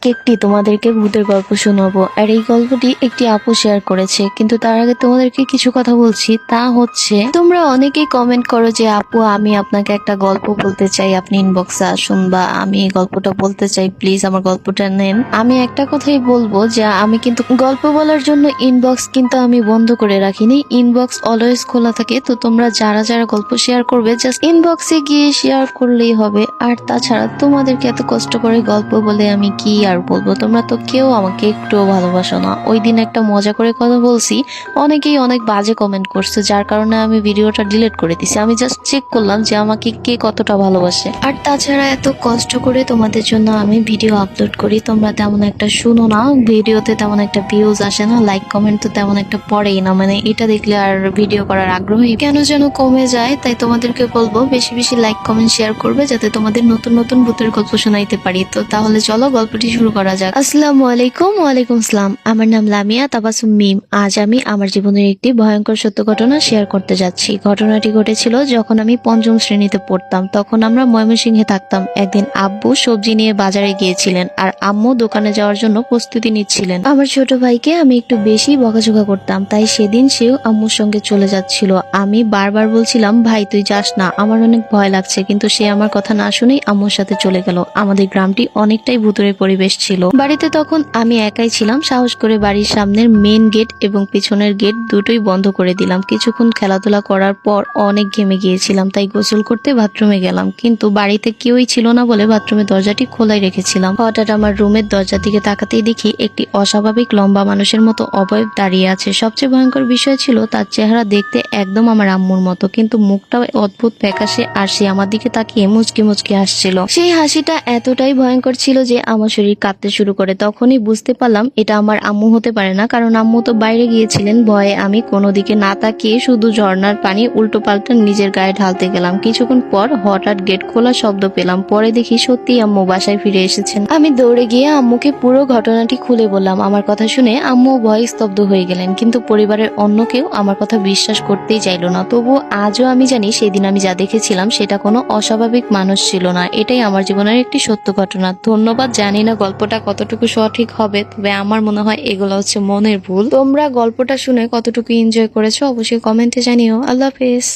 আজকে তোমাদেরকে ভূতের গল্প শোনাবো। আর এই গল্পটি একটি আপু শেয়ার করেছে, কিন্তু তার আগে তোমাদেরকে কিছু কথা বলছি। তা হচ্ছে, তোমরা অনেকেই কমেন্ট করো যে আপু আমি আপনাকে একটা গল্প বলতে চাই, আপনি ইনবক্সে আসুন, বা আমি এই গল্পটা বলতে চাই, প্লিজ আমার গল্পটা নেন। আমি একটা কথাই বলবো যে আমি কিন্তু গল্প বলার জন্য ইনবক্স কিন্তু আমি বন্ধ করে রাখিনি, ইনবক্স অলওয়েজ খোলা থাকে। তো তোমরা যারা যারা গল্প শেয়ার করবে জাস্ট ইনবক্সে গিয়ে শেয়ার করলেই হবে। আর তাছাড়া তোমাদেরকে এত কষ্ট করে গল্প বলে আমি কি আর বলবো, তোমরা তো কেউ আমাকে একটুও ভালোবাসো না। ওই দিন একটা মজা করে কথা বলছি, অনেকেই অনেক বাজে কমেন্ট করছে, যার কারণে আমি ভিডিওটা ডিলিট করে দিছি। আমি জাস্ট চেক করলাম যে আমাকে কে কতটা ভালোবাসে। আর তাছাড়া এত কষ্ট করে তোমাদের জন্য আমি ভিডিও আপলোড করি, তোমরা তেমন একটা শুনো না, ভিডিওতে তেমন একটা ভিউজ আসে না, লাইক কমেন্ট তো তেমন একটা পড়েই না। মানে এটা দেখলে আর ভিডিও করার আগ্রহী কেন যেন কমে যায়। তাই তোমাদেরকে বলবো বেশি বেশি লাইক কমেন্ট শেয়ার করবে, যাতে তোমাদের নতুন নতুন ভূতের গল্প শোনাইতে পারি। তো তাহলে চলো গল্পটি শুরু করা যাক। আসসালামু আলাইকুম। ওয়ালাইকুম আসসালাম। আমার নাম লামিয়া তাবাসুম মিম। আজ আমি আমার জীবনের একটি ভয়ঙ্কর সত্য ঘটনা শেয়ার করতে যাচ্ছি। ঘটনাটি ঘটেছিল যখন আমি পঞ্চম শ্রেণীতে পড়তাম। তখন আমরা ময়মনসিংহে থাকতাম। একদিন আব্বু সবজি নিয়ে বাজারে গিয়েছিলেন, আর আম্মু দোকানে যাওয়ার জন্য প্রস্তুতি নিচ্ছিলেন। আমার ছোট ভাইকে আমি একটু বেশি বকাঝকা করতাম, তাই সেদিন সেও আম্মুর সঙ্গে চলে যাচ্ছিল। আমি বারবার বলছিলাম, ভাই তুই যাস না, আমার অনেক ভয় লাগছে, কিন্তু সে আমার কথা না শুনেই আম্মুর সাথে চলে গেল। আমাদের গ্রামটি অনেকটাই ভুতুরে পরিবেশ ছিল। বাড়িতে তখন আমি একাই ছিলাম। সাহস করে বাড়ির সামনের মেন গেট এবং পিছনের গেট দুটোই বন্ধ করে দিলাম। কিছুক্ষণ খেলাধুলা করার পর অনেক ঘেমে গিয়েছিলাম, তাই গোসল করতে বাথরুমে গেলাম, কিন্তু বাড়িতে কেউই ছিল না বলে বাথরুমের দরজাটি খোলাই রেখেছিলাম। হঠাৎ আমার রুমের দরজার দিকে তাকাতেই দেখি একটি অস্বাভাবিক লম্বা মানুষের মতো অবয়ব দাঁড়িয়ে আছে। সবচেয়ে ভয়ঙ্কর বিষয় ছিল তার চেহারা দেখতে একদম আমার আম্মুর মতো, কিন্তু মুখটাও অদ্ভুত ফ্যাকাশে, আর সে আমার দিকে তাকিয়ে মুচকি মুচকি হাসছিল। সেই হাসিটা এতটাই ভয়ঙ্কর ছিল যে আমার শরীর কাঁপতে শুরু করে। তখনই বুঝতে পারলাম এটা আমার আম্মু হতে পারে না, কারণ আম্মু তো বাইরে গিয়েছিলেন। ভয়ে আমি কোনো দিকে না তাকিয়ে শুধু ঝর্ণার পানি উল্টো পাল্টা নিজের গায়ে ঢালতে গেলাম। কিছুক্ষণ পর হঠাৎ গেট খোলা শব্দ পেলাম। পরে দেখি সত্যি আম্মু বাসায় ফিরে এসেছেন। আমি দৌড়ে গিয়ে আম্মুকে পুরো ঘটনাটি খুলে বললাম। আমার কথা শুনে আম্মু ভয়ে স্তব্ধ হয়ে গেলেন, কিন্তু পরিবারের অন্য কেউ আমার কথা বিশ্বাস করতেই চাইলো না। তবু আজও আমি জানি সেদিন আমি যা দেখেছিলাম সেটা কোনো অস্বাভাবিক মানুষ ছিল না, এটাই আমার জীবনের একটি সত্য ঘটনা। ধন্যবাদ। জানি না গল্পটা কতটুকু সঠিক হবে, তবে আমার মনে হয় এগুলো হচ্ছে মনের ভুল। তোমরা গল্পটা শুনে কতটুকু এনজয় করেছো অবশ্যই কমেন্টে জানিও। আল্লাহ হাফেজ।